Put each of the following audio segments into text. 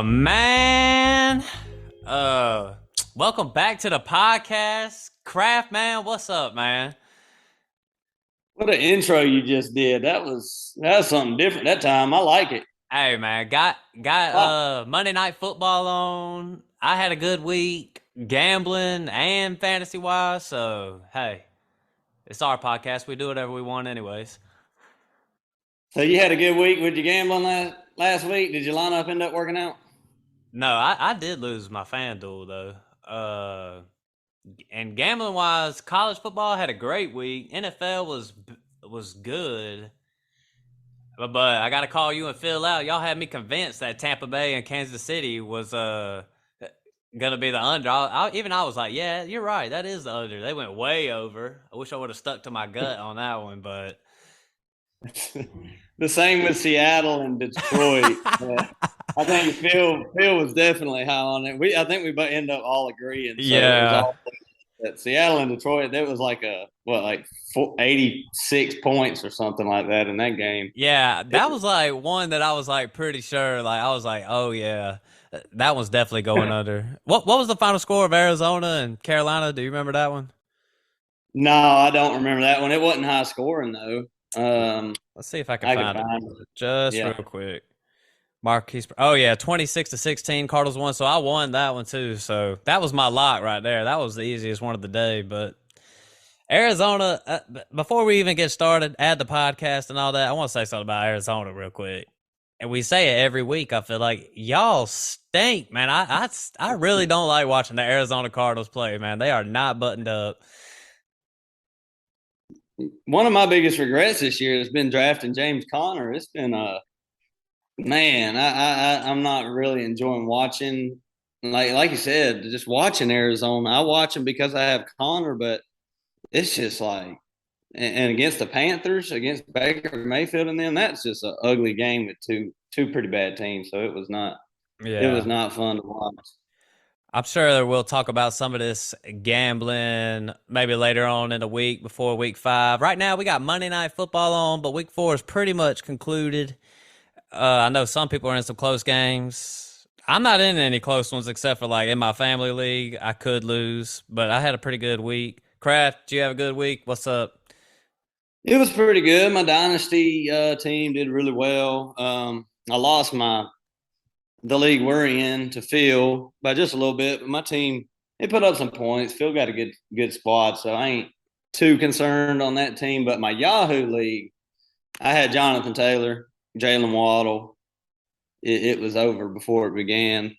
Man. Welcome back to the podcast. Craft man, what's up, man? What an intro you just did. That's something different that time. I like it. Hey man, got Wow. Monday night football on. I had a good week gambling and fantasy wise, so hey, it's our podcast. We do whatever we want anyways. So you had a good week with your gambling last week. Did your lineup end up working out? No, I did lose my FanDuel though. And gambling wise, college football had a great week. NFL was good. But I got to call you and Phil out. Y'all had me convinced that Tampa Bay and Kansas City was gonna be the under. I was like, yeah, you're right. That is the under. They went way over. I wish I would have stuck to my gut on that one, but The same with Seattle and Detroit. I think Phil was definitely high on it. I think we end up all agreeing. So it was yeah, all that Seattle and Detroit. That was like 86 points or something like that in that game. yeah, that was like one that I was like pretty sure. Like I was like, oh yeah, that one's definitely going under. What was the final score of Arizona and Carolina? Do you remember that one? No, I don't remember that one. It wasn't high scoring though. Let's see if I can I could find it find it. just real Yeah. quick. Marquise. Oh yeah, 26-16. Cardinals won, so I won that one too. So that was my lock right there. That was the easiest one of the day. But Arizona. Before we even get started, add the podcast and all that. I want to say something about Arizona real quick. And we say it every week. I feel like y'all stink, man. I really don't like watching the Arizona Cardinals play, man. They are not buttoned up. One of my biggest regrets this year has been drafting James Conner. It's been man, I'm not really enjoying watching. Like you said, just watching Arizona. I watch them because I have Connor, but it's just like and against the Panthers, against Baker Mayfield and them, that's just an ugly game with two pretty bad teams. So it was Yeah. not fun to watch. I'm sure we'll talk about some of this gambling maybe later on in the week before week 5. Right now, we got Monday Night Football on, but week 4 is pretty much concluded. I know some people are in some close games. I'm not in any close ones except for like in my family league. I could lose, but I had a pretty good week. Kraft, do you have a good week? What's up? It was pretty good. My dynasty team did really well. I lost the league we're in to Phil by just a little bit, but my team they put up some points. Phil got a good squad, so I ain't too concerned on that team. But my Yahoo league, I had Jonathan Taylor, Jalen Waddle. It was over before it began.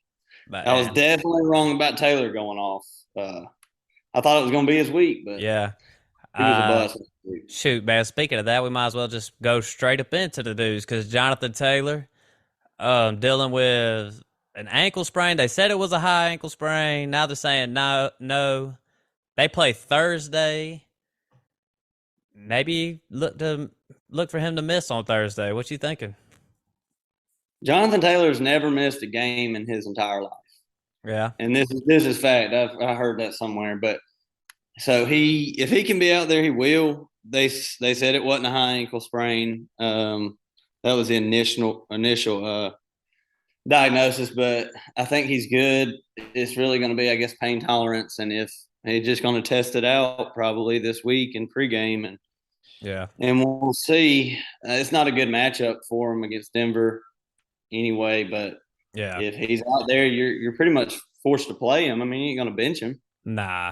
I was Man, definitely wrong about Taylor going off. I thought it was going to be his week, but yeah. he was a Uh, bust. Shoot, man. Speaking of that, we might as well just go straight up into the news because Jonathan Taylor, dealing with an ankle sprain. They said it was a high ankle sprain. Now they're saying no, no. They play Thursday. Maybe look for him to miss on Thursday. What you thinking? Jonathan Taylor's never missed a game in his entire life, Yeah, and this is fact. I heard that somewhere, but so if he can be out there, he will. They said it wasn't a high ankle sprain. That was the initial diagnosis, but I think he's good. It's really going to be, I guess, pain tolerance, and if he's just going to test it out probably this week in pregame, yeah, and we'll see. It's not a good matchup for him against Denver anyway, but yeah. if he's out there, you're pretty much forced to play him. I mean, you ain't going to bench him. Nah.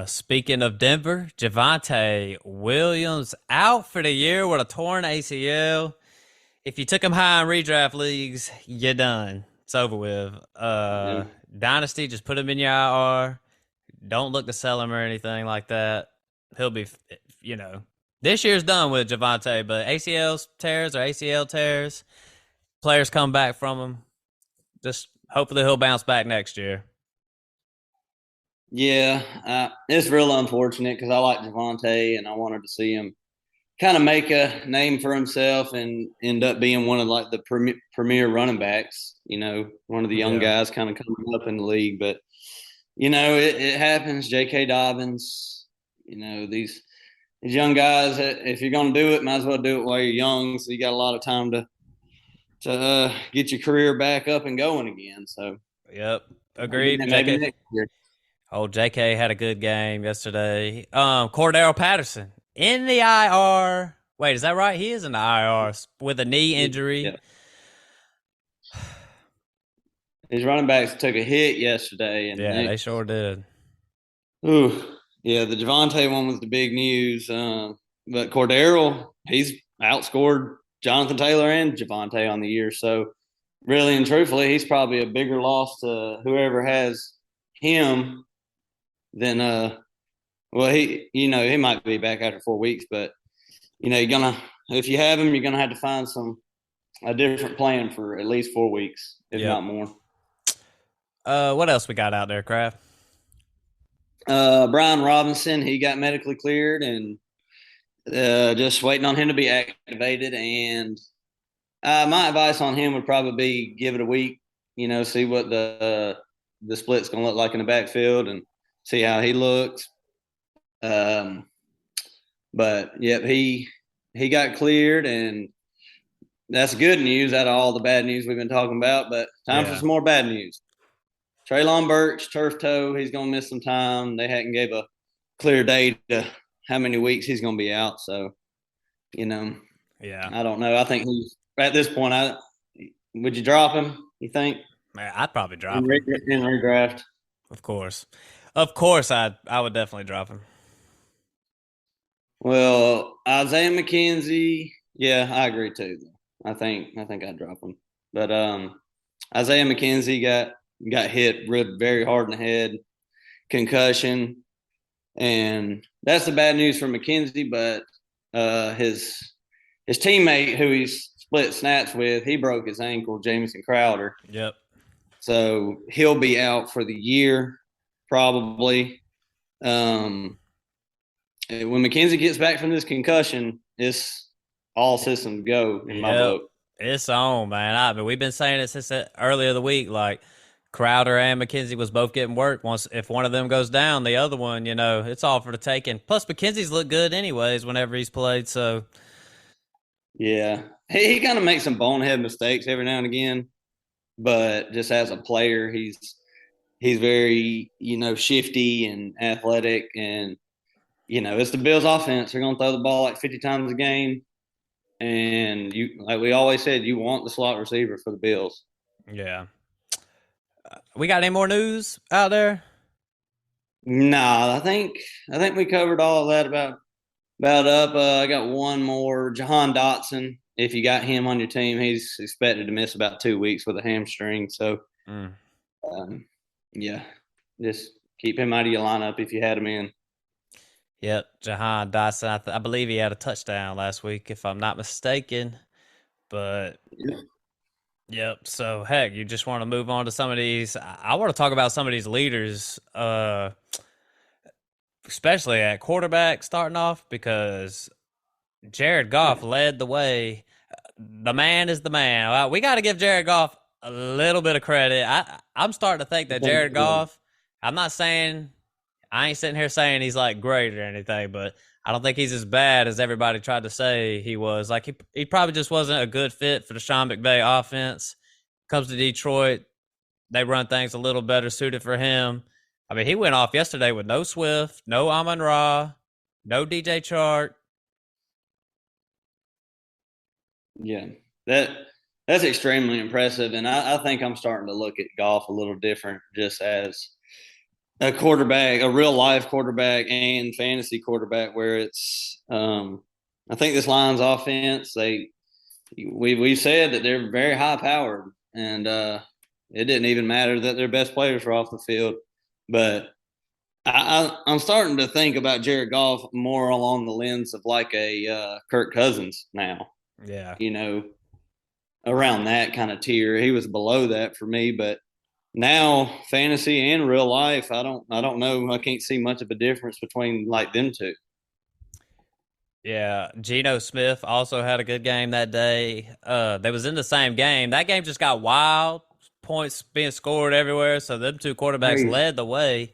Speaking of Denver, Javante Williams out for the year with a torn ACL. If you took him high in redraft leagues, you're done. It's over with. Yeah. Dynasty, just put him in your IR. Don't look to sell him or anything like that. He'll be, this year's done with Javante, but ACL tears or ACL tears, players come back from him. Just hopefully he'll bounce back next year. Yeah, it's real unfortunate because I like Javante and I wanted to see him kind of make a name for himself and end up being one of like the premier running backs. One of the young Yeah. guys kind of coming up in the league. But it happens. J.K. Dobbins. These young guys. If you're going to do it, might as well do it while you're young. So you got a lot of time to get your career back up and going again. So Yep. maybe Agreed. maybe JK. next year. Oh, JK had a good game yesterday. Cordero Patterson in the IR. Wait, is that right? He is in the IR with a knee injury. Yeah. His running backs took a hit yesterday, and Yeah, they sure did. ooh, yeah, the Javante one was the big news. But Cordero, he's outscored Jonathan Taylor and Javante on the year. So, really and truthfully, he's probably a bigger loss to whoever has him than well, he might be back after 4 weeks, but you're gonna if you have him, you're gonna have to find a different plan for at least 4 weeks, if Yep. not more. What else we got out there, Kraft? Brian Robinson, he got medically cleared and just waiting on him to be activated. And my advice on him would probably be give it a week. See what the split's going to look like in the backfield and see how he looks. Um, but yep, he got cleared, and that's good news out of all the bad news we've been talking about. But time for Yeah. some more bad news. Traylon Burks, turf toe, he's going to miss some time. They hadn't gave a clear date to how many weeks he's going to be out. So, you know, Yeah. I don't know. I think he's at this point. I would you drop him? You think Man, I'd probably in, drop him. in redraft? Of course. Of course, I would definitely drop him. Well, Isaiah McKenzie. Yeah, I agree too. I think I'd drop him. But Isaiah McKenzie got hit very hard in the head, concussion, and that's the bad news for McKenzie. But his teammate, who he's split snaps with, he broke his ankle, Jamison Crowder. Yep. So he'll be out for the year, probably. Um, when McKenzie gets back from this concussion, it's all systems go in my Yep. book. It's on, man. I mean, we've been saying it since earlier the week. Like Crowder and McKenzie was both getting work. Once if one of them goes down, the other one, it's all for the taking. Plus, McKenzie's looked good anyways whenever he's played. So Yeah, he kind of makes some bonehead mistakes every now and again, but just as a player, he's very shifty and athletic, and it's the Bills' offense. They're going to throw the ball like 50 times a game, and like we always said, you want the slot receiver for the Bills. yeah, we got any more news out there? No, I think we covered all of that about up. I got one more, Jahan Dotson. If you got him on your team, he's expected to miss about 2 weeks with a hamstring. So, Mm. um, yeah, just keep him out of your lineup if you had him in. Yep, Jahan Dotson. I believe he had a touchdown last week, if I'm not mistaken. But yep. So heck, you just want to move on to some of these. I want to talk about some of these leaders, especially at quarterback starting off because Jared Goff led the way. The man is the man. We got to give Jared Goff a little bit of credit. I'm starting to think that Jared Goff. I'm not saying I ain't sitting here saying he's like great or anything, but I don't think he's as bad as everybody tried to say he was. Like he probably just wasn't a good fit for the Sean McVay offense. Comes to Detroit, they run things a little better suited for him. I mean, he went off yesterday with no Swift, no Amon Ra, no DJ Chark. Yeah, that that's extremely impressive, and I think I'm starting to look at golf a little different, just as a quarterback, a real life quarterback, and fantasy quarterback. Where I think this Lions offense, we said that they're very high powered, and it didn't even matter that their best players were off the field. But I'm starting to think about Jared Goff more along the lens of like a Kirk Cousins now. Yeah. You know, around that kind of tier. He was below that for me, but now fantasy and real life, I don't know. I can't see much of a difference between like them two. Yeah, Geno Smith also had a good game that day. They was in the same game. That game just got wild, points being scored everywhere. So them two quarterbacks Crazy. led the way.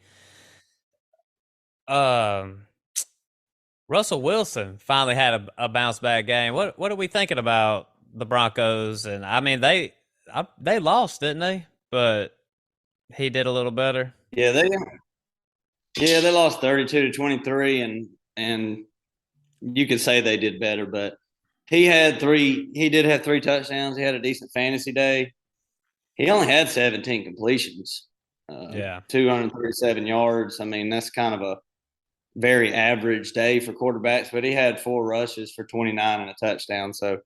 Um, Russell Wilson finally had a bounce back game. What are we thinking about the Broncos? And I mean they lost, didn't they? But he did a little better. Yeah, they lost 32-23, and you could say they did better, but he did have three touchdowns. He had a decent fantasy day. He only had 17 completions, Yeah, 237 yards. I mean, that's kind of a very average day for quarterbacks, but he had four rushes for 29 and a touchdown. So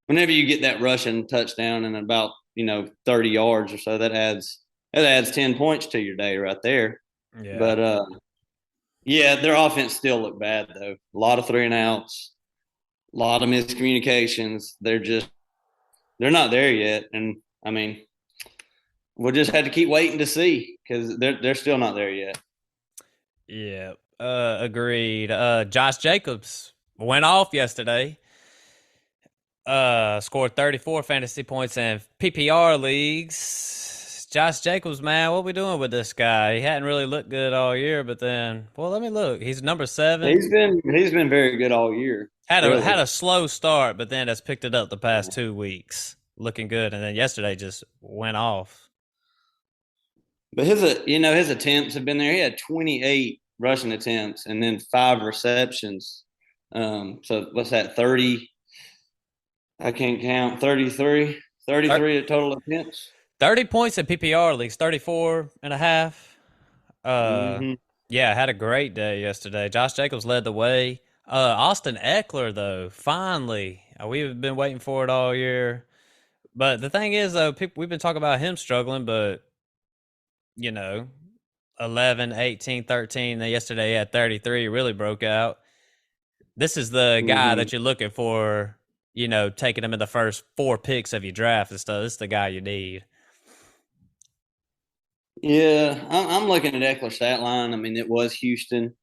whenever you get that rushing touchdown in about 30 yards or so, that adds 10 points to your day right there. yeah, But yeah, their offense still looked bad though. A lot of three and outs, a lot of miscommunications. They're not there yet, and I mean we'll just have to keep waiting to see because they're still not there yet. yeah. Agreed. Josh Jacobs went off yesterday. Scored 34 fantasy points in PPR leagues. Josh Jacobs, man, what we doing with this guy? He hadn't really looked good all year, but then, well, let me look. He's number 7. He's been very good all year, Had really. a slow start, but then has picked it up the past 2 weeks, looking good. And then yesterday just went off. But his attempts have been there. He had 28 rushing attempts and then five receptions. So what's that? 30? I can't count. 33. Thir- 33 total attempts. 30 points in PPR leagues, 34 and a half. Uh, Mm-hmm. yeah, had a great day yesterday. Josh Jacobs led the way. Austin Eckler, though, finally, we've been waiting for it all year. But the thing is, though, we've been talking about him struggling, but you know, 11, 18, 13. Then yesterday he had 33, really broke out. This is the guy Mm-hmm. that you're looking for, taking him in the first 4 picks of your draft and stuff. This is the guy you need. Yeah, I'm looking at Eckler's stat line. I mean, it was Houston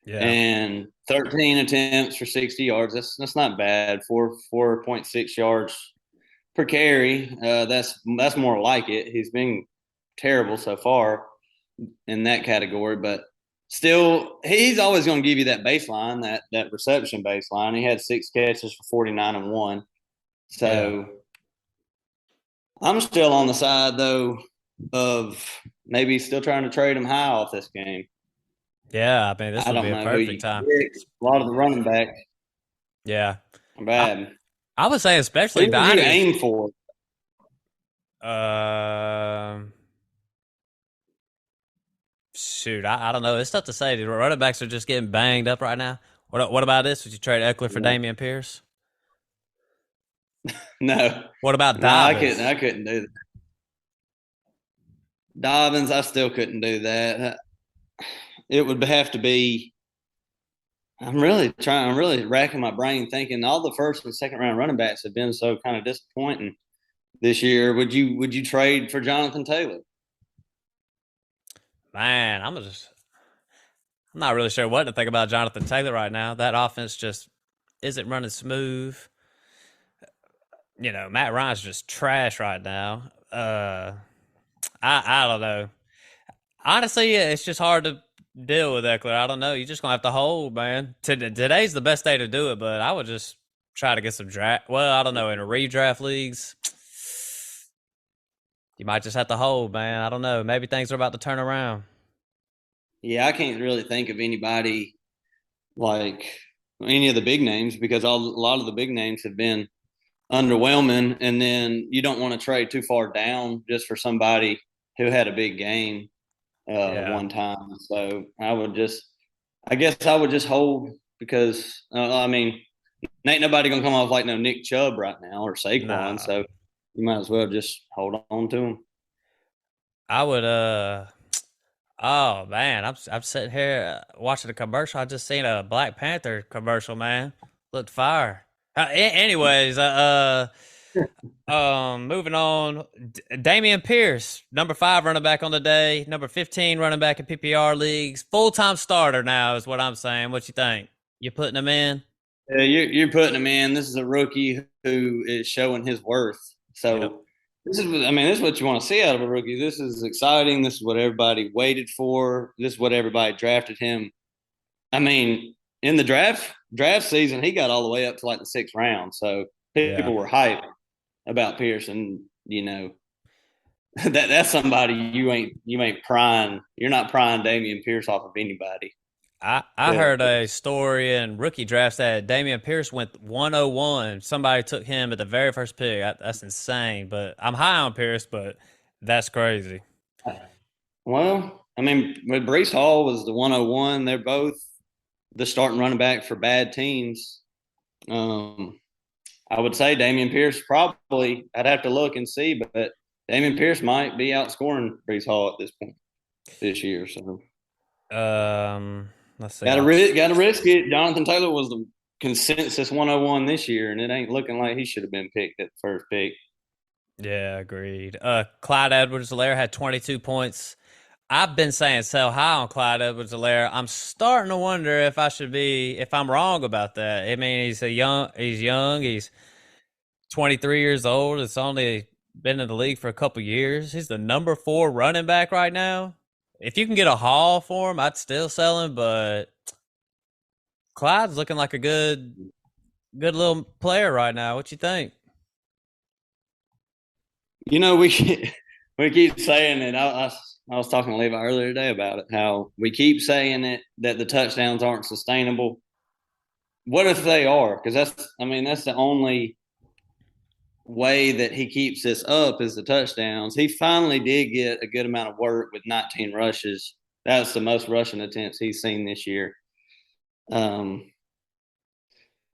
Yeah. and 13 attempts for 60 yards. That's not bad. 4.6 yards per carry. That's more like it. He's been terrible so far in that category, but still, he's always going to give you that baseline, that reception baseline. He had six catches for 49 and one. Yeah. So I'm still on the side though of maybe still trying to trade him high off this game. Yeah. I mean, this I would don't be a know who perfect you time. pick. A lot of the running backs Yeah. are I, bad. I would say, Who especially would you Diners. aim for? Um, Shoot, I don't know. It's tough to say. The running backs are just getting banged up right now. What about this? Would you trade Eckler for No, Damian Pierce? no, What about no. I couldn't. Dobbins? I couldn't do that. Dobbins, I still couldn't do that. It would have to be. I'm really trying. I'm really racking my brain thinking all the first and second round running backs have been so kind of disappointing this year. Would you trade for Jonathan Taylor? Man, I'm not really sure what to think about Jonathan Taylor right now. That offense just isn't running smooth. Matt Ryan's just trash right now. I don't know. Honestly, yeah, it's just hard to deal with Eckler. I don't know. You just gonna have to hold, man. Today's the best day to do it, but I would just try to get some draft. Well, I don't know. In a redraft leagues, you might just have to hold, man. I don't know. Maybe things are about to turn around. Yeah, I can't really think of anybody like any of the big names because a lot of the big names have been underwhelming, and then you don't want to trade too far down just for somebody who had a big game Yeah. one time. So I guess I would just hold because I mean, ain't nobody gonna come off like no Nick Chubb right now or Saquon. Nah. So you might as well just hold on to him. I would. Oh man, I'm sitting here watching a commercial. I just seen a Black Panther commercial. Man, looked fire. Anyways, moving on. Damian Pierce, number 5 running back on the day, number 15 running back in PPR leagues, full time starter now is what I'm saying. What you think? You putting him in? Yeah, you're putting him in. This is a rookie who is showing his worth. Yep. So this is what you want to see out of a rookie. This is exciting. This is what everybody waited for. This is what everybody drafted him. I mean, in the draft season, he got all the way up to like the sixth round. So Yeah. people were hyped about Pearson. You know, that's somebody you ain't prying. You're not prying Damian Pierce off of anybody. I Yeah. heard a story in rookie drafts that Damian Pierce went 101. Somebody took him at the very first pick. That's insane. But I'm high on Pierce, but that's crazy. Well, I mean, with Brees Hall was the 101. They're both the starting running back for bad teams. Um, I would say Damian Pierce probably. I'd have to look and see, but Damian Pierce might be outscoring Brees Hall at this point this year. So Um, let's see. got to risk it. Jonathan Taylor was the consensus 101 this year, and it ain't looking like he should have been picked at the first pick. Yeah, agreed. Clyde Edwards-Helaire had 22 points. I've been saying sell high on Clyde Edwards-Helaire. I'm starting to wonder if I'm wrong about that. I mean, he's young, he's 23 years old. It's only been in the league for a couple years. He's the number 4 running back right now. If you can get a haul for him, I'd still sell him, but Clyde's looking like a good little player right now. What you think? You know, we keep saying it. I was talking to Levi earlier today about it. How we keep saying it that the touchdowns aren't sustainable. What if they are? Because that's the only way that he keeps this up is the touchdowns. He finally did get a good amount of work with 19 rushes. That's the most rushing attempts he's seen this year. Um,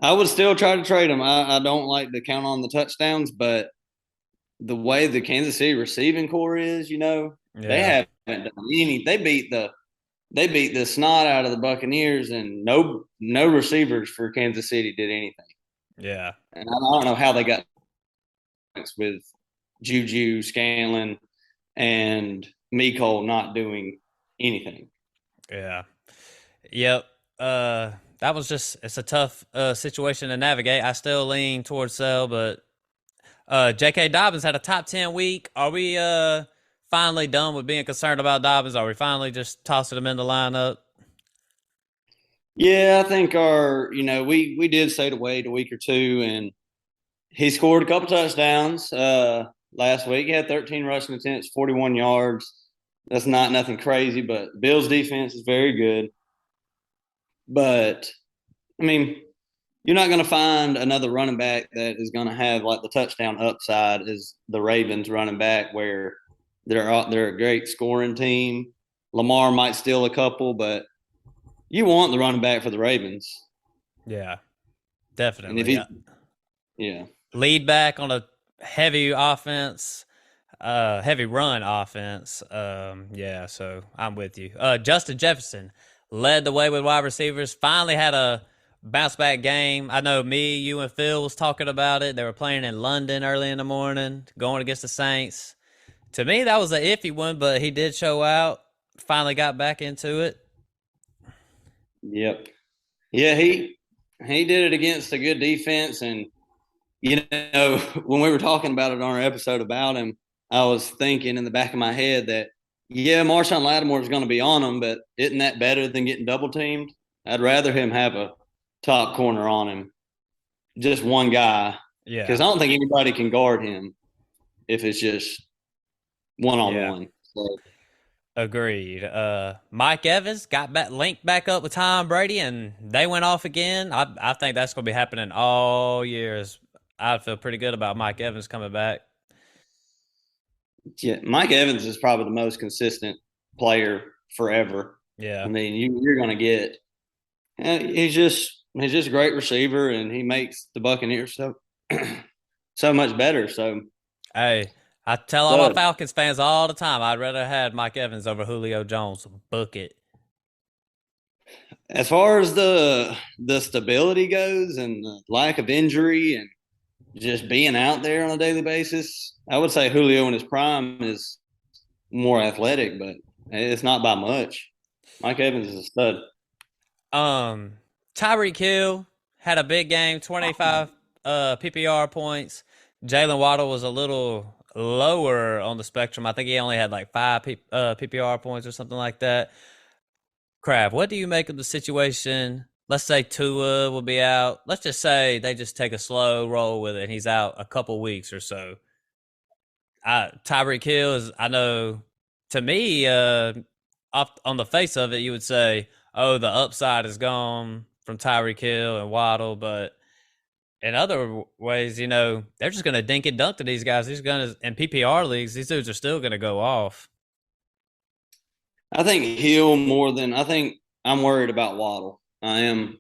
I would still try to trade him. I don't like to count on the touchdowns, but the way the Kansas City receiving core is, they Yeah, haven't done any. They beat the snot out of the Buccaneers, and no receivers for Kansas City did anything. yeah, And I don't know how they got with Juju, Scanlon, and Miko not doing anything. yeah. Yep. That was it's a tough situation to navigate. I still lean towards sell, but J.K. Dobbins had a top 10 week. Are we finally done with being concerned about Dobbins? Are we finally just tossing him in the lineup? Yeah, I think we did say to wait a week or two, and he scored a couple touchdowns last week. He had 13 rushing attempts, 41 yards. That's not nothing crazy, but Bills defense is very good. But I mean, you're not going to find another running back that is going to have like the touchdown upside as the Ravens running back, where they're a great scoring team. Lamar might steal a couple, but you want the running back for the Ravens. Yeah, And if definitely. he, yeah, Lead back on a heavy offense, heavy run offense. Yeah, so I'm with you. Justin Jefferson led the way with wide receivers. Finally had a bounce back game. I know you and Phil was talking about it. They were playing in London early in the morning, going against the Saints. To me, that was an iffy one, but he did show out. Finally got back into it. yep, yeah. He did it against a good defense, and when we were talking about it on our episode about him, I was thinking in the back of my head that, yeah, Marshawn Lattimore is going to be on him, but isn't that better than getting double teamed? I'd rather him have a top corner on him, just one guy, because Yeah, I don't think anybody can guard him if it's just one on yeah. one. So, Agreed. Mike Evans got back linked back up with Tom Brady, and they went off again. I think that's going to be happening all years. I feel pretty good about Mike Evans coming back. yeah, Mike Evans is probably the most consistent player forever. I Yeah, mean, you're going to get. He's just a great receiver, and he makes the Buccaneers so much better. So, hey, I tell all my but Falcons fans all the time, I'd rather have Mike Evans over Julio Jones. Book it. as far as the stability goes and the lack of injury and just being out there on a daily basis, I would say Julio in his prime is more athletic, but it's not by much. Mike Evans is a stud. Um, Tyreek Hill. had a big game, 25 PPR points. Jalen Waddle was a little lower on the spectrum. I think he only had like five PPR points or something like that. Crab, what do you make of the situation? Let's say Tua will be out. Let's just say they just take a slow roll with it and he's out a couple weeks or so. Tyreek Hill is, I know, to me, off on the face of it, you would say, oh, the upside is gone from Tyreek Hill and Waddle, but in other ways, they're just going to dink and dunk to these guys. These going to in PPR leagues, these dudes are still going to go off. I think Hill more than I think I'm worried about Waddle. I am.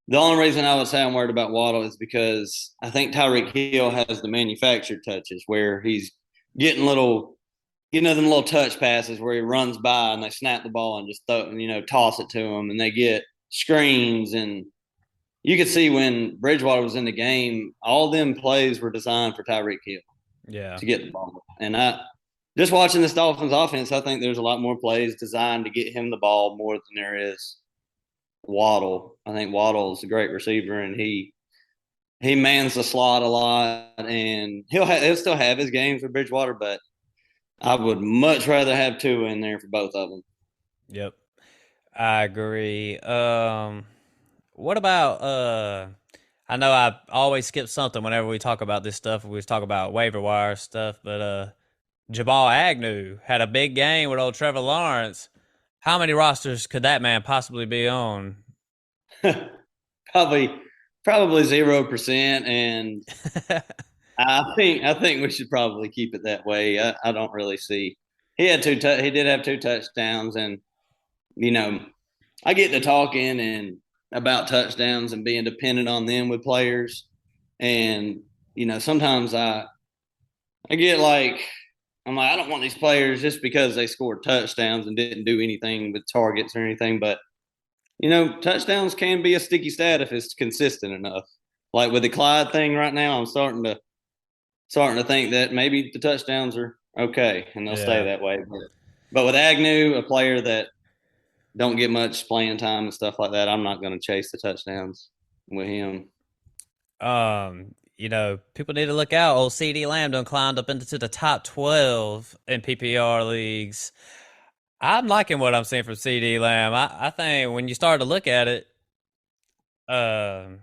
The only reason I would say I'm worried about Waddle is because I think Tyreek Hill has the manufactured touches where he's getting little, them little touch passes where he runs by and they snap the ball and just toss it to him, and they get screens. And you could see when Bridgewater was in the game, all them plays were designed for Tyreek Hill Yeah. to get the ball. And I just watching this Dolphins offense, I think there's a lot more plays designed to get him the ball more than there is Waddle. I think Waddle is a great receiver, and he mans the slot a lot, and he'll still have his games for Bridgewater, but I would much rather have two in there for both of them. Yep. I agree. What about I know I always skip something whenever we talk about this stuff. We talk about waiver wire stuff, but Jamal Agnew had a big game with old Trevor Lawrence. How many rosters could that man possibly be on? probably probably 0%, and I think we should probably keep it that way. I don't really see. He did have two touchdowns, and you know I get to talking and about touchdowns and being dependent on them with players, and sometimes I get like I'm like I don't want these players just because they scored touchdowns and didn't do anything with targets or anything, but touchdowns can be a sticky stat if it's consistent enough. Like with the Clyde thing right now, I'm starting to think that maybe the touchdowns are okay and they'll stay Yeah. that way. But with Agnew, a player that don't get much playing time and stuff like that, I'm not going to chase the touchdowns with him. People need to look out. Old CD Lamb done climbed up into the top 12 in PPR leagues. I'm liking what I'm seeing from CD Lamb. I think when you start to look at it, um,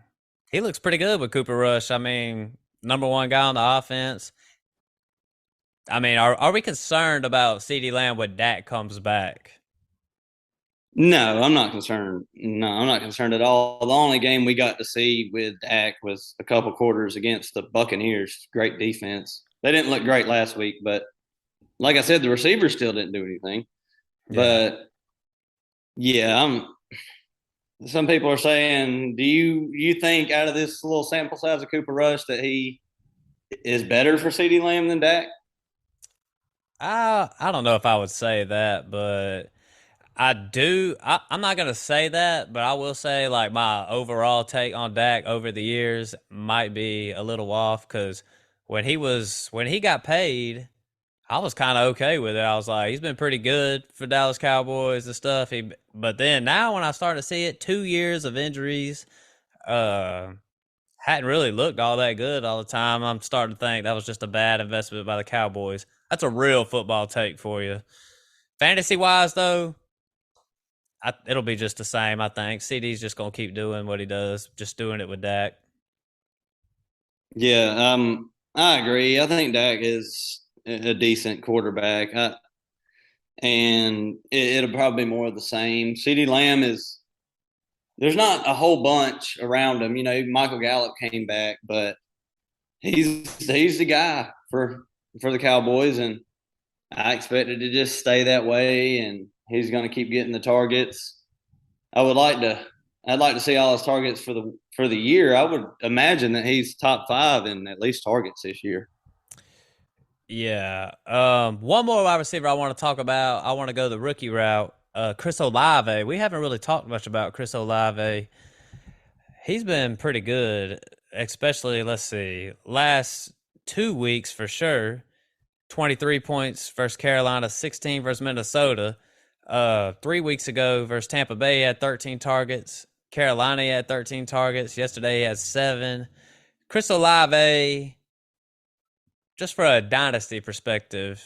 he looks pretty good with Cooper Rush. I mean, number one guy on the offense. I mean, are we concerned about CD Lamb when Dak comes back? No, I'm not concerned. No, I'm not concerned at all. The only game we got to see with Dak was a couple quarters against the Buccaneers. Great defense. They didn't look great last week, but like I said, the receivers still didn't do anything. Yeah. But yeah, I'm. Some people are saying, do you think out of this little sample size of Cooper Rush that he is better for CeeDee Lamb than Dak? I don't know if I would say that, but I do. I'm not gonna say that, but I will say like my overall take on Dak over the years might be a little off because when he got paid, I was kind of okay with it. I was like, he's been pretty good for Dallas Cowboys and stuff. But then now when I start to see it, 2 years of injuries, uh, hadn't really looked all that good all the time. I'm starting to think that was just a bad investment by the Cowboys. That's a real football take for you. Fantasy wise, though, it'll be just the same. I think CD's just gonna keep doing what he does, just doing it with Dak. Yeah, I agree. I think Dak is a decent quarterback, and it'll probably be more of the same. CeeDee Lamb is there's not a whole bunch around him. Michael Gallup came back, but he's the guy for the Cowboys, and I expect it to just stay that way, and he's going to keep getting the targets. I would like to. I'd like to see all his targets for the year. I would imagine that he's top 5 in at least targets this year. Yeah. One more wide receiver I want to talk about. I want to go the rookie route. Chris Olave. We haven't really talked much about Chris Olave. He's been pretty good, especially let's see, last 2 weeks for sure. 23 points versus Carolina, 16 versus Minnesota. 3 weeks ago versus Tampa Bay, he had 13 targets. Carolina he had 13 targets. Yesterday he had 7. Chris Olave, just for a dynasty perspective,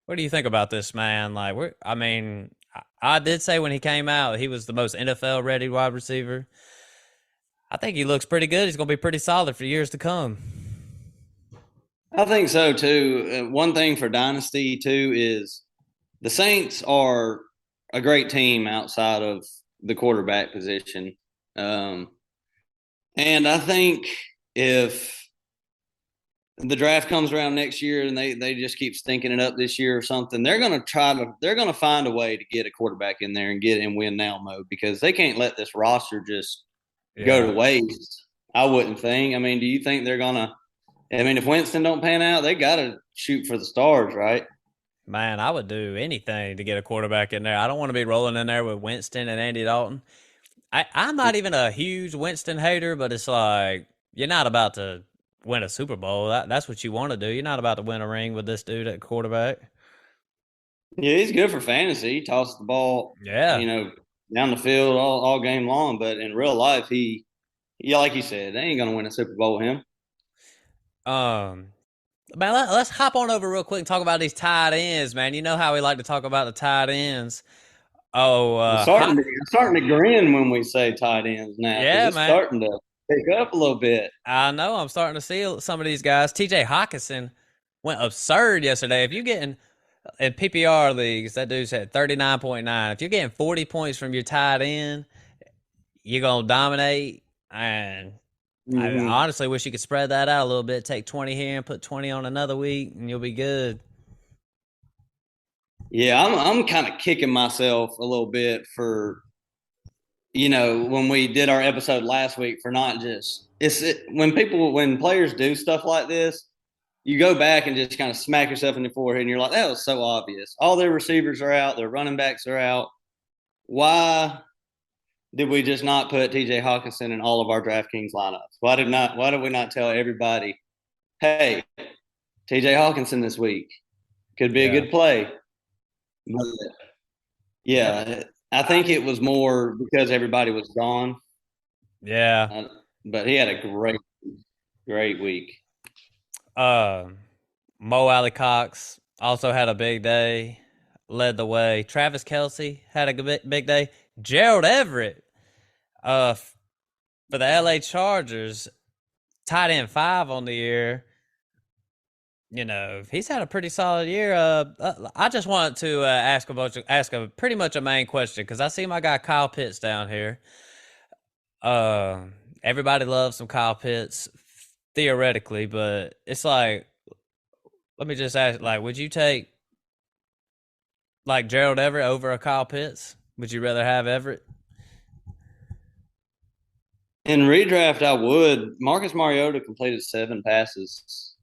what do you think about this man? Like, I mean, I did say when he came out he was the most NFL ready wide receiver. I think he looks pretty good. He's going to be pretty solid for years to come. I think so too. One thing for Dynasty too is the Saints are a great team outside of the quarterback position. Um, and I think if the draft comes around next year and they just keep stinking it up this year or something, they're gonna find a way to get a quarterback in there and get in win now mode because they can't let this roster just go Yeah. to waste. I wouldn't think. I mean, do you think they're gonna? I mean, if Winston don't pan out, they got to shoot for the stars, right? Man, I would do anything to get a quarterback in there. I don't want to be rolling in there with Winston and Andy Dalton. I'm not even a huge Winston hater, but it's like you're not about to win a Super Bowl. That's what you want to do. You're not about to win a ring with this dude at quarterback. Yeah, he's good for fantasy. He tosses the ball, Yeah. down the field all game long. But in real life, yeah, like you said, they ain't gonna win a Super Bowl with him. Um, man, let's hop on over real quick and talk about these tight ends, man. You know how we like to talk about the tight ends. Oh, I'm starting to grin when we say tight ends now because yeah, it's man. starting to pick up a little bit. I know. I'm starting to see some of these guys. TJ Hawkinson went absurd yesterday. If you're getting in PPR leagues, that dude's at 39.9. If you're getting 40 points from your tight end, you're going to dominate. And I Mm-hmm. honestly wish you could spread that out a little bit. Take 20 here and put 20 on another week, and you'll be good. Yeah, I'm kind of kicking myself a little bit for when we did our episode last week for not just when players do stuff like this, you go back and just kind of smack yourself in the forehead and you're like, that was so obvious. All their receivers are out, their running backs are out. Why did we just not put TJ Hawkinson in all of our DraftKings lineups? Why did we not tell everybody, hey, TJ Hawkinson this week could be a Yeah. good play? But Yep. yeah, I think it was more because everybody was gone. Yeah. Uh, but he had a great week. Um, Mo Alley Cox also had a big day, led the way. Travis Kelsey had a big day. Gerald Everett, uh, for the LA Chargers, tight end 5 on the year. You know, he's had a pretty solid year. I just wanted to ask a pretty much a main question because I see my guy Kyle Pitts down here. Uh, Everybody loves some Kyle Pitts theoretically, but it's like, let me just ask, like, would you take like Gerald Everett over a Kyle Pitts? Would you rather have Everett? In redraft, I would. Marcus Mariota completed 7 passes.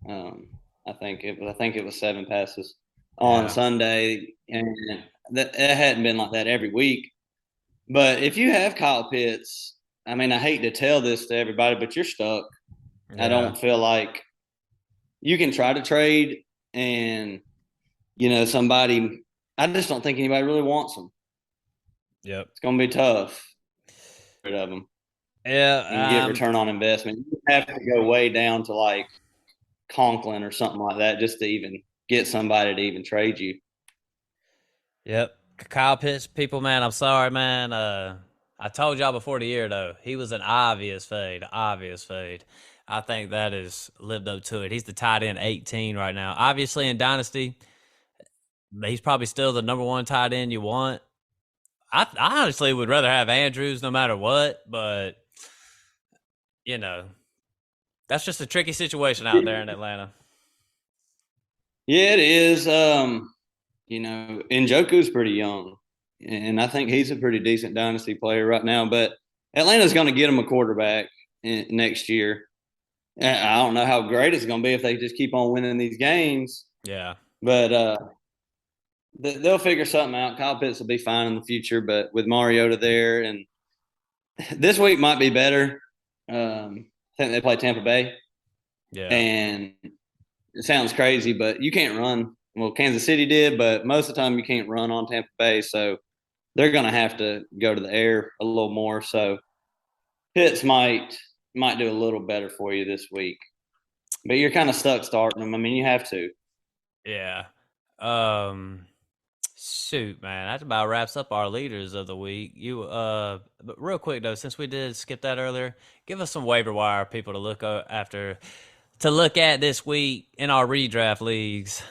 Um, I think it was 7 passes on Yeah, Sunday, and that it hadn't been like that every week. But if you have Kyle Pitts, I mean, I hate to tell this to everybody, but you're stuck. I yeah, don't feel like you can try to trade, and somebody. I just don't think anybody really wants him. yep, It's going to be tough. Rid of them and get yeah. return on investment. You have to go way down to like Conklin or something like that just to even get somebody to even trade you. Yep. Kyle Pitts, people, man, I'm sorry, man. I told y'all before the year though, he was an obvious fade, obvious fade. I think that has lived up to it. He's the tight end 18 right now. Obviously in Dynasty, he's probably still the number one tight end you want. I honestly would rather have Andrews no matter what, but you know, that's just a tricky situation out there in Atlanta. Yeah, it is. Njoku's pretty young, and I think he's a pretty decent dynasty player right now. But Atlanta's going to get him a quarterback next year. I don't know how great it's going to be if they just keep on winning these games, Yeah. but they'll figure something out. Kyle Pitts will be fine in the future, but with Mariota there, and this week might be better. I think they play Tampa Bay, Yeah. and it sounds crazy, but you can't run. Well, Kansas City did, but most of the time you can't run on Tampa Bay. So they're going to have to go to the air a little more. So Pitts might do a little better for you this week, but you're kind of stuck starting them. I mean, you have to. Yeah. Um Shoot, man, that about wraps up our leaders of the week. But real quick though, since we did skip that earlier, give us some waiver wire people to look at this week in our redraft leagues.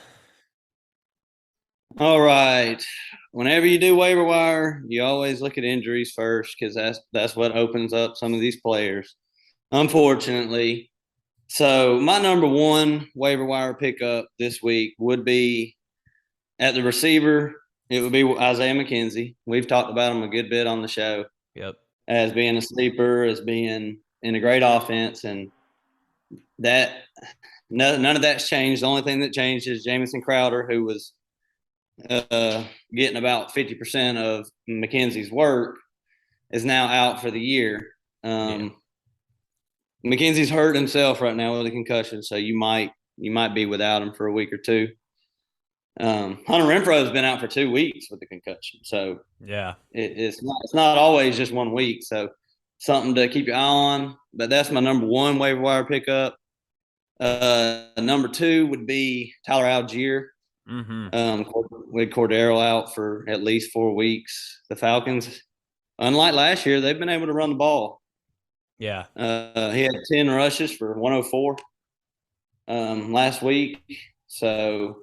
All right. Whenever you do waiver wire, you always look at injuries first because that's what opens up some of these players. Unfortunately, so my number one waiver wire pickup this week would be at the receiver. It would be Isaiah McKenzie. We've talked about him a good bit on the show Yep. as being a sleeper, as being in a great offense, and that none of that's changed. The only thing that changed is Jamison Crowder, who was getting about 50% of McKenzie's work, is now out for the year. Yeah. McKenzie's hurt himself right now with a concussion, so you might be without him for a week or two. Hunter Renfro has been out for 2 weeks with a concussion, so Yeah. it's not always just 1 week. So something to keep your eye on. But that's my number one waiver wire pickup. Number two would be Tyler Algier. Mm-hmm. With Cordero out for at least 4 weeks, the Falcons, unlike last year, they've been able to run the ball. Yeah. He had 10 rushes for 104 last week. So,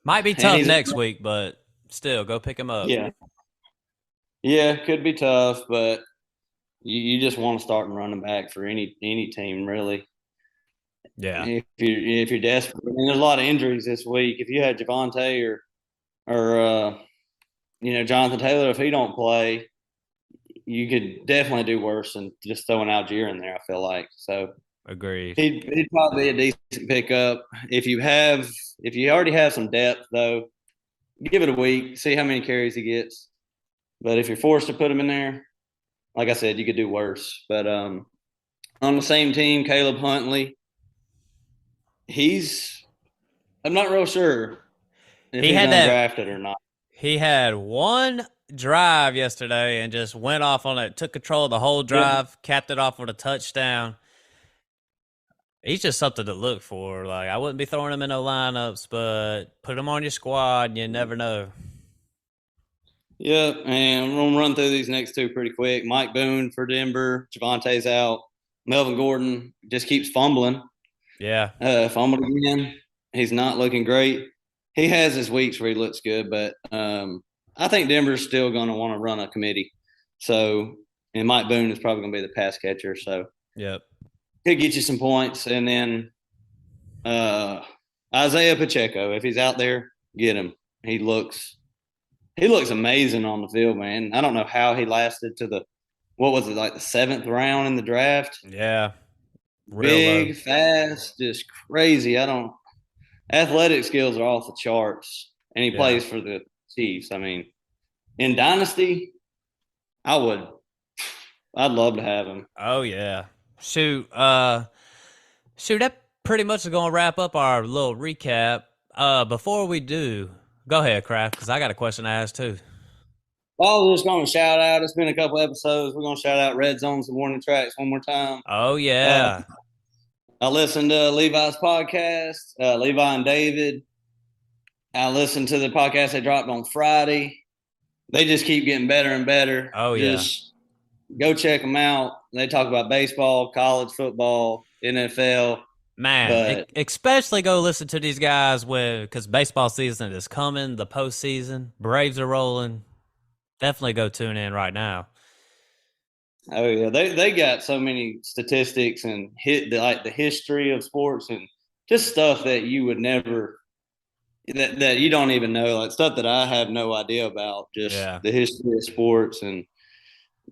Might be and tough he's next week, but still go pick him up. yeah, yeah, could be tough, but you just want to start and running back for any team really. Yeah. If you're desperate, I mean, there's a lot of injuries this week. If you had Javante or Jonathan Taylor, if he don't play, you could definitely do worse than just throwing Algier in there. I feel like so. Agreed. He'd probably be a decent pickup if you already have some depth though. Give it a week, see how many carries he gets. But if you're forced to put him in there, like I said, you could do worse. But on the same team, Caleb Huntley, he's I'm not real sure if He he's had that undrafted or not. he had one drive yesterday and just went off on it, took control of the whole Yeah, drive, capped it off with a touchdown. He's just something to look for. Like I wouldn't be throwing him in no lineups, but put him on your squad. You never know. yeah, and I'm gonna run through these next two pretty quick. Mike Boone for Denver, Javante's out. Melvin Gordon just keeps fumbling. Yeah, Fumbled again. He's not looking great. He has his weeks where he looks good, but I think Denver's still going to want to run a committee. So, and Mike Boone is probably going to be the pass catcher. So, yep. could get you some points. And then uh, Isaiah Pacheco, if he's out there, get him. He looks amazing on the field, man. I don't know how he lasted to the what was it like the seventh round in the draft. Yeah, real low. Big, fast, just crazy. I don't athletic skills are off the charts, and he Yeah. plays for the Chiefs. I mean, in Dynasty, I would, I'd love to have him. Oh yeah. Shoot. Shoot. That pretty much is gonna wrap up our little recap. Before we do, go ahead, Kraft, because I got a question to ask too. I was just going to shout out. It's been a couple episodes. We're going to shout out Red Zones and Warning Tracks one more time. Oh Uh, yeah. I listened to Levi's podcast, Levi and David. I listened to the podcast they dropped on Friday. They just keep getting better and better. Oh yeah. Just go check them out. They talk about baseball, college football, NFL. Man, But especially go listen to these guys because baseball season is coming, the postseason, Braves are rolling. Definitely go tune in right now. oh yeah, they got so many statistics and like the history of sports and just stuff that you would never that you don't even know, like stuff that I have no idea about. Just Yeah. the history of sports and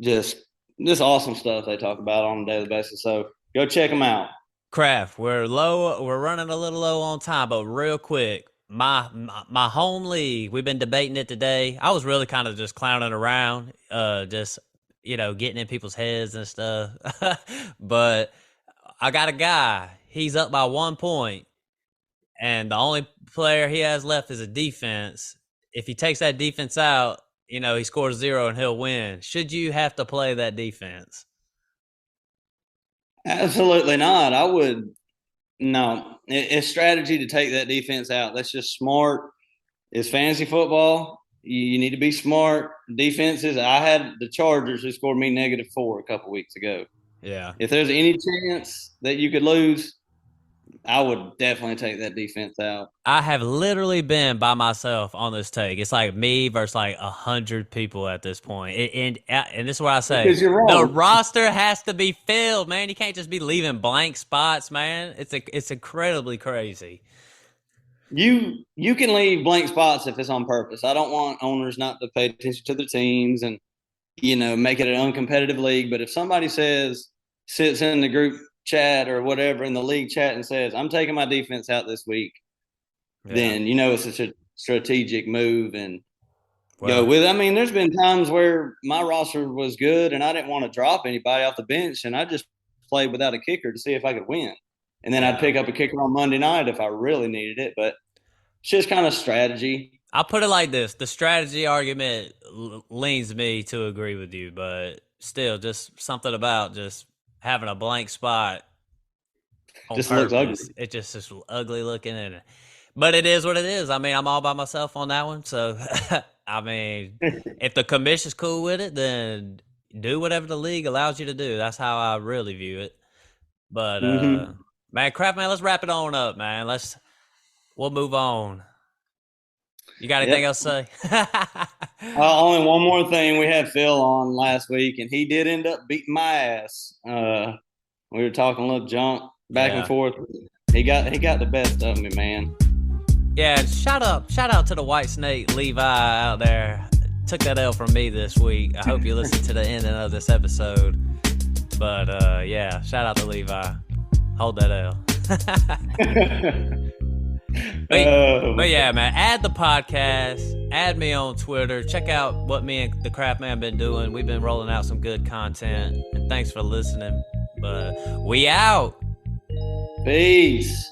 just this awesome stuff they talk about on a daily basis. So go check them out. Kraft, we're low. We're running a little low on time, but real quick, my home league. We've been debating it today. I was really kind of just clowning around, just getting in people's heads and stuff. But I got a guy. He's up by 1 point, and the only player he has left is a defense. If he takes that defense out, he scores 0 and he'll win. Should you have to play that defense? Absolutely not. I would no. It's strategy to take that defense out. That's just smart. It's fantasy football. You need to be smart. Defenses. I had the Chargers who scored me -4 a couple weeks ago. Yeah. If there's any chance that you could lose, I would definitely take that defense out. I have literally been by myself on this take. It's like me versus like 100 people at this point. And this is what I say: Because you're the wrong. roster has to be filled, man. You can't just be leaving blank spots, man. It's incredibly crazy. You can leave blank spots if it's on purpose. I don't want owners not to pay attention to their teams and make it an uncompetitive league. But if somebody sits in the group chat or whatever in the league chat and says, I'm taking my defense out this week, Yeah. then it's a strategic move and go Well, with it. I mean, there's been times where my roster was good and I didn't want to drop anybody off the bench and I just played without a kicker to see if I could win. And then I'd yeah. pick up a kicker on Monday night if I really needed it. But it's just kind of strategy. I'll put it like this: the strategy argument leans me to agree with you, but still, just something about just having a blank spot on Just looks ugly. purpose. It just is ugly looking, but it is what it is. I mean, I'm all by myself on that one, so I mean, if the commission's cool with it, then do whatever the league allows you to do. That's how I really view it. But Mm-hmm. man, crap, man, let's wrap it on up, man. We'll move on. You got anything Yep. else to say? Only one more thing. We had Phil on last week, and he did end up beating my ass. We were talking a little junk back and Yeah. forth. He got the best of me, man. Yeah, shout out to the White Snake Levi out there. Took that L from me this week. I hope you listened to the ending of this episode. But yeah, shout out to Levi. Hold that L. But yeah, man, add the podcast, add me on Twitter, check out what me and the Craft Man been doing. We've been rolling out some good content, and thanks for listening. But we out. Peace.